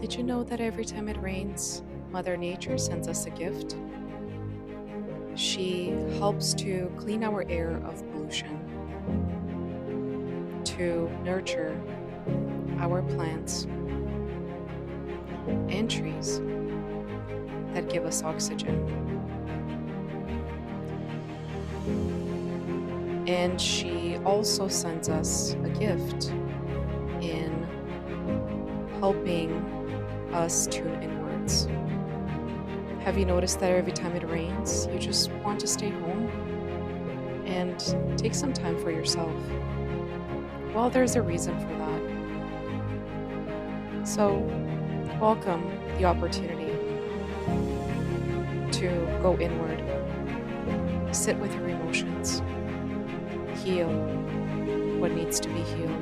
Did you know that every time it rains, Mother Nature sends us a gift? She helps to clean our air of pollution, to nurture our plants and trees that give us oxygen. And she also sends us a gift in helping us tune inwards. Have you noticed that every time it rains, you just want to stay home and take some time for yourself? Well, there's a reason for that. So, welcome the opportunity to go inward, sit with your emotions, heal what needs to be healed,